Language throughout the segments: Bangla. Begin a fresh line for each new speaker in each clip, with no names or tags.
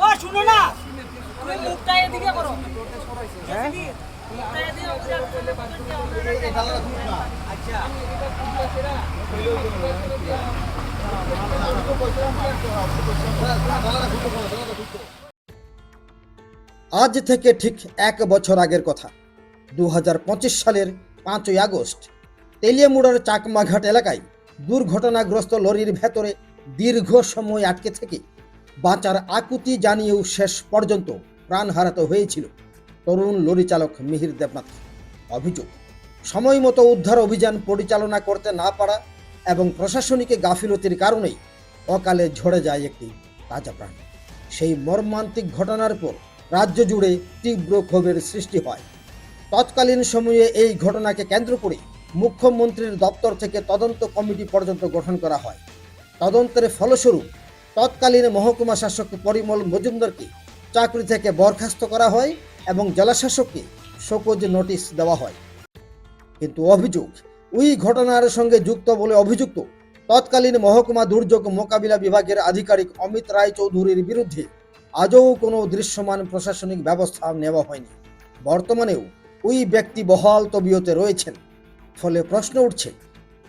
ও শুনো না, তুমি মুখটা এদিকে করো। হ্যাঁ মুখটা এদিকে আচ্ছা
আজ থেকে ঠিক 1 বছর আগের কথা, 2025 সালের 5ই আগস্ট তেলিয়ামুড়ার চাকমাঘাট এলাকায় দুর্ঘটনাগ্রস্ত লরির ভেতরে দীর্ঘ সময় আটকে থেকে বাঁচার আকুতি জানিয়েও শেষ পর্যন্ত প্রাণ হারাতে হয়েছিল তরুণ লরি চালক মিহির দেবনাথ। অভিযোগ, সময় মতো উদ্ধার অভিযান পরিচালনা করতে না পারা এবং প্রশাসনিক গাফিলতির কারণেই অকালে ঝরে যায় একটি তাজা প্রাণ। সেই মর্মান্তিক ঘটনার পর রাজ্য জুড়ে তীব্র ক্ষোভের সৃষ্টি হয়। তৎকালীন সময়ে এই ঘটনাকে কেন্দ্র করে মুখ্যমন্ত্রীর দপ্তর থেকে তদন্ত কমিটি পর্যন্ত গঠন করা হয়। তদন্তের ফলস্বরূপ তৎকালীন মহকুমা শাসক পরিমল মজুমদারকে চাকরি থেকে বরখাস্ত করা হয় এবং জেলাশাসককে শোকজ নোটিশ দেওয়া হয়। কিন্তু অভিযোগ, ওই ঘটনার সঙ্গে যুক্ত বলে অভিযুক্ত তৎকালীন মহকুমা দুর্যোগ মোকাবিলা বিভাগের আধিকারিক অমিত রায় চৌধুরীর বিরুদ্ধে আজও কোনো দৃশ্যমান প্রশাসনিক ব্যবস্থা নেওয়া হয়নি। বর্তমানেও ওই ব্যক্তি বহাল তবিয়তে রয়েছেন। ফলে প্রশ্ন উঠছে,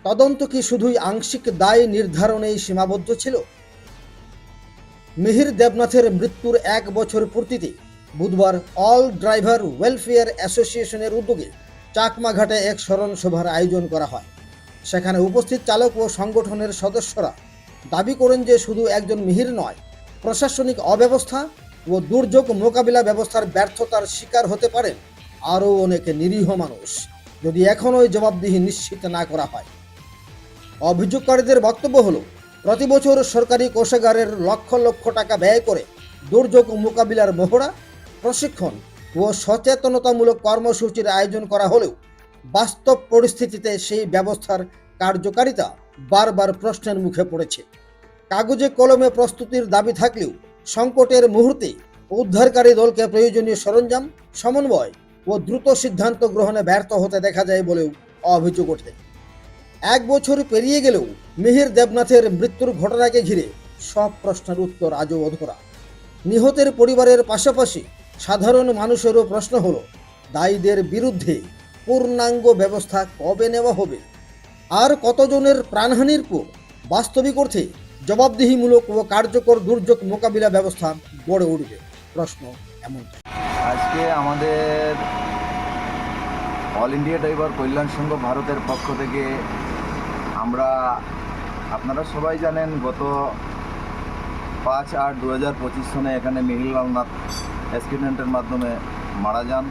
তদন্ত কি শুধুই আংশিক দায় নির্ধারণেই সীমাবদ্ধ ছিল? মিহির দেবনাথের মৃত্যুর 1 বছর পূর্তিতে বুধবার অল ড্রাইভার ওয়েলফেয়ার অ্যাসোসিয়েশনের উদ্যোগে চাকমাঘাটে এক স্মরণ সভার আয়োজন করা হয়। সেখানে উপস্থিত চালক ও সংগঠনের সদস্যরা দাবি করেন যে শুধু একজন মিহির নয়, প্রশাসনিক অব্যবস্থা ও দুর্যোগ মোকাবিলা ব্যবস্থার ব্যর্থতার শিকার হতে পারেন আরও অনেক নিরীহ মানুষ, যদি এখনই জবাবদিহি নিশ্চিত না করা হয়। অভিযোগকারীদের বক্তব্য হলো, প্রতি বছর সরকারি কোষাগারের লক্ষ লক্ষ টাকা ব্যয় করে দুর্যোগ মোকাবিলার মহড়া, প্রশিক্ষণ ও সচেতনতামূলক কর্মসূচির আয়োজন করা হলেও বাস্তব পরিস্থিতিতে সেই ব্যবস্থার কার্যকারিতা বারবার প্রশ্নের মুখে পড়েছে। কাগজে কলমে প্রস্তুতির দাবি থাকলেও সংকটের মুহূর্তে উদ্ধারকারী দলকে প্রয়োজনীয় সরঞ্জাম, সমন্বয় ও দ্রুত সিদ্ধান্ত গ্রহণে ব্যর্থ হতে দেখা যায় বলেও অভিযোগ ওঠে। 1 বছর পেরিয়ে গেলেও মিহির দেবনাথের মৃত্যুর ঘটনাকে ঘিরে সব প্রশ্নের উত্তর আজও অধরা। নিহতের পরিবারের পাশাপাশি সাধারণ মানুষেরও প্রশ্ন হলো, দায়ীদের বিরুদ্ধে পূর্ণাঙ্গ ব্যবস্থা কবে নেওয়া হবে? আর কতজনের প্রাণহানির পর বাস্তবিক অর্থে জবাবদিহিমূলক ও কার্যকর দুর্যোগ মোকাবিলা ব্যবস্থা গড়ে উঠবে? প্রশ্ন এমনটাই।
আজকে আমাদের অল ইন্ডিয়া ড্রাইভার কল্যাণ সংঘ ভারতের পক্ষ থেকে আপনারা সবাই জানেন, গত 5/8/2025 সনে এখানে মিহিরলাল নাথ অ্যাক্সিডেন্টের মাধ্যমে মারা যান।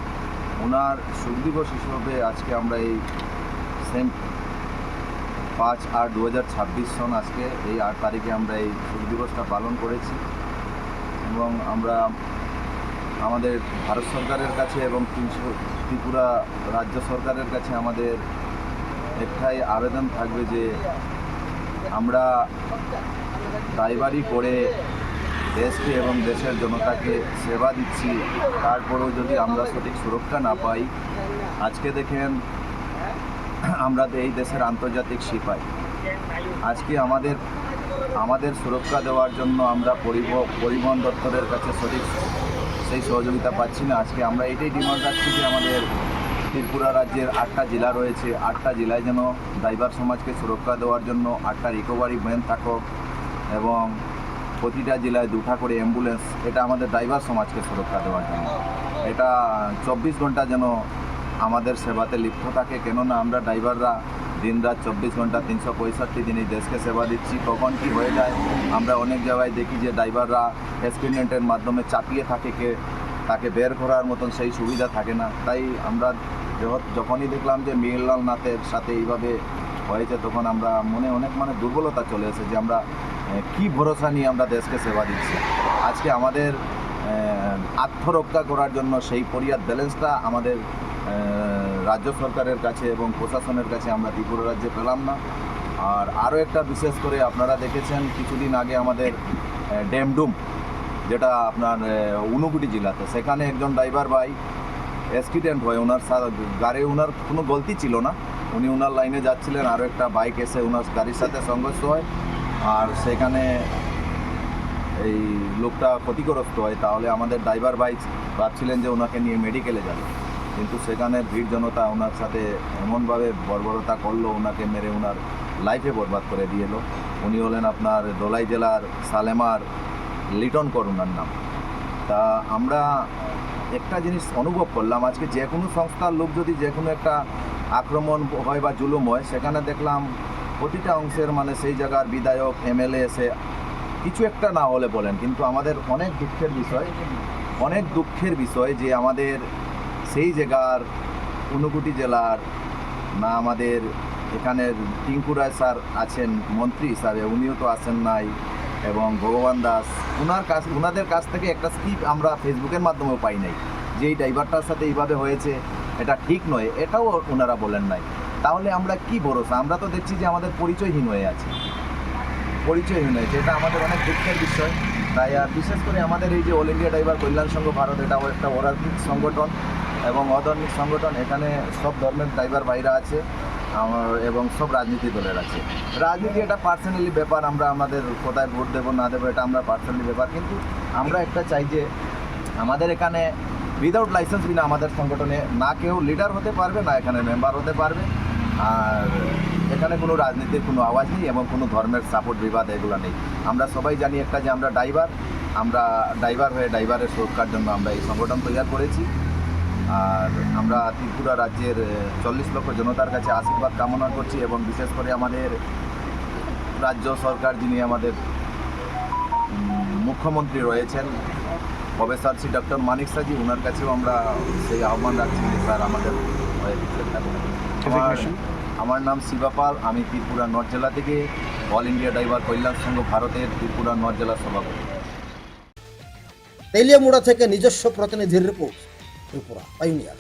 ওনার শোক দিবস হিসেবে আজকে আমরা এই সেম 5/8/2026 সন আজকে এই 8 তারিখে আমরা এই শোক দিবসটা পালন করেছি। এবং আমরা আমাদের ভারত সরকারের কাছে এবং ত্রিপুরা রাজ্য সরকারের কাছে আমাদের একটাই আবেদন থাকবে যে আমরা ড্রাইভারি করে দেশকে এবং দেশের জনতাকে সেবা দিচ্ছি, তারপরেও যদি আমরা সঠিক সুরক্ষা না পাই, আজকে দেখেন আমরা এই দেশের আন্তর্জাতিক সিপাই, আজকে আমাদের সুরক্ষা দেওয়ার জন্য আমরা পরিবহন দপ্তরের কাছে সঠিক সেই সহযোগিতা পাচ্ছি না। আজকে আমরা এটাই ডিমান্ড রাখছি যে আমাদের ত্রিপুরা রাজ্যের 8টা জেলা রয়েছে, 8টা জেলায় যেন ড্রাইভার সমাজকে সুরক্ষা দেওয়ার জন্য 8টা রিকভারি ভ্যান থাকুক এবং প্রতিটা জেলায় 2টা করে অ্যাম্বুলেন্স, এটা আমাদের ড্রাইভার সমাজকে সুরক্ষা দেওয়ার জন্য। এটা 24 ঘন্টা যেন আমাদের সেবাতে লিপ্ত থাকে, কেননা আমরা ড্রাইভাররা দিনরাত 24 ঘন্টা 365 দিন এই দেশকে সেবা দিচ্ছি। কখন কি হয়ে যায় আমরা অনেক জায়গায় দেখি যে ড্রাইভাররা অ্যাক্সিডেন্টের মাধ্যমে চাপিয়ে থাকে, তাকে বের করার মতন সেই সুবিধা থাকে না। তাই আমরা যখনই দেখলাম যে মিহিরলাল নাথের সাথে এইভাবে হয়েছে, তখন আমরা মনে অনেক দুর্বলতা চলে এসেছে যে আমরা কি ভরসা নিয়ে আমরা দেশকে সেবা দিচ্ছি। আজকে আমাদের আত্মরক্ষা করার জন্য সেই পরিয়াদ ব্যালেন্সটা আমাদের রাজ্য সরকারের কাছে এবং প্রশাসনের কাছে আমরা ত্রিপুরা রাজ্যে পেলাম না। আর আরও একটা বিশেষ করে আপনারা দেখেছেন কিছুদিন আগে আমাদের ডেমডুম, যেটা আপনার ঊনকোটি জেলাতে, সেখানে একজন ড্রাইভার ভাই অ্যাক্সিডেন্ট হয়। ওনার কোনো গলতি ছিল না, উনি ওনার লাইনে যাচ্ছিলেন, আরও একটা বাইক এসে ওনার গাড়ির সাথে সংঘর্ষ হয়। আর সেখানে এই লোকটা ক্ষতিগ্রস্ত হয় তাহলে আমাদের ড্রাইভার ভাই ভাবছিলেন যে ওনাকে নিয়ে মেডিকেলে যাবে, কিন্তু সেখানে ভিড় জনতা ওনার সাথে এমনভাবে বর্বরতা করলো, ওনাকে মেরে ওনার লাইফে বরবাদ করে দিয়ে এলো। উনি হলেন আপনার ধলাই জেলার সালেমার লিটন কর ওনার নাম। তা আমরা একটা জিনিস অনুভব করলাম, আজকে যে কোনো সংস্থার লোক যদি যে কোনো একটা আক্রমণ হয় বা জুলুম হয়, সেখানে দেখলাম প্রতিটা অংশের মানে সেই জায়গার বিধায়ক এমএলএ এসে কিছু একটা না হলে বলেন। কিন্তু আমাদের অনেক দুঃখের বিষয় যে আমাদের সেই জায়গার ঊনকোটি জেলার না আমাদের এখানের টিঙ্কু রায় স্যার আছেন মন্ত্রী হিসাবে, উনিও তো আসেন নাই, এবং ভগবান দাস ওনাদের কাছ থেকে একটা স্কিপ আমরা ফেসবুকের মাধ্যমেও পাই নাই যে এই ড্রাইভারটার সাথে এইভাবে হয়েছে, এটা ঠিক নয়, এটাও ওনারা বলেন নাই। তাহলে আমরা কি ভরসা? আমরা তো দেখছি যে আমাদের পরিচয়হীন হয়ে আছে, এটা আমাদের অনেক দুঃখের বিষয়। তাই আর বিশেষ করে আমাদের এই যে অল ইন্ডিয়া ড্রাইভার কল্যাণ সংঘ ভারত, এটাও একটা অরাজনৈতিক সংগঠন এবং অধর্মিক সংগঠন। এখানে সব ধর্মের ড্রাইভার ভাইরা আছে এবং সব রাজনীতি দলের আছে। রাজনীতি এটা পার্সোনালি ব্যাপার, আমরা আমাদের কোথায় ভোট দেবো না দেবো এটা আমরা পার্সোনালি ব্যাপার, কিন্তু আমরা একটা চাই যে আমাদের এখানে উইদাউট লাইসেন্স বিনা আমাদের সংগঠনে না কেউ লিডার হতে পারবে, না এখানে মেম্বার হতে পারবে। আর এখানে কোনো রাজনীতির কোনো আওয়াজ নেই এবং কোনো ধর্মের সাপোর্ট বিবাদ এগুলো নেই। আমরা সবাই জানি একটা যে আমরা ড্রাইভার হয়ে ড্রাইভারের সুরক্ষার জন্য আমরা এই সংগঠন তৈরি করেছি। আর আমরা ত্রিপুরা রাজ্যের 40 লক্ষ জনতার কাছে আশীর্বাদ কামনা করছি, এবং বিশেষ করে আমাদের রাজ্য সরকার যিনি আমাদের মুখ্যমন্ত্রী রয়েছেন প্রফেসর শ্রী ডক্টর মানিক সাজি, ওনার কাছেও আমরা সেই আহ্বান রাখছি যে স্যার আমাদের আমার নাম শিবাপাল, আমি ত্রিপুরা নর্থ জেলা থেকে অল ইন্ডিয়া ড্রাইভার কল্যাণ সংঘ ভারতের ত্রিপুরা নর্থ জেলার সভাপতি।
তেলিয়ামুড়া থেকে নিজস্ব প্রতিনিধির রিপোর্ট, ত্রিপুরা পাইওনিয়ার।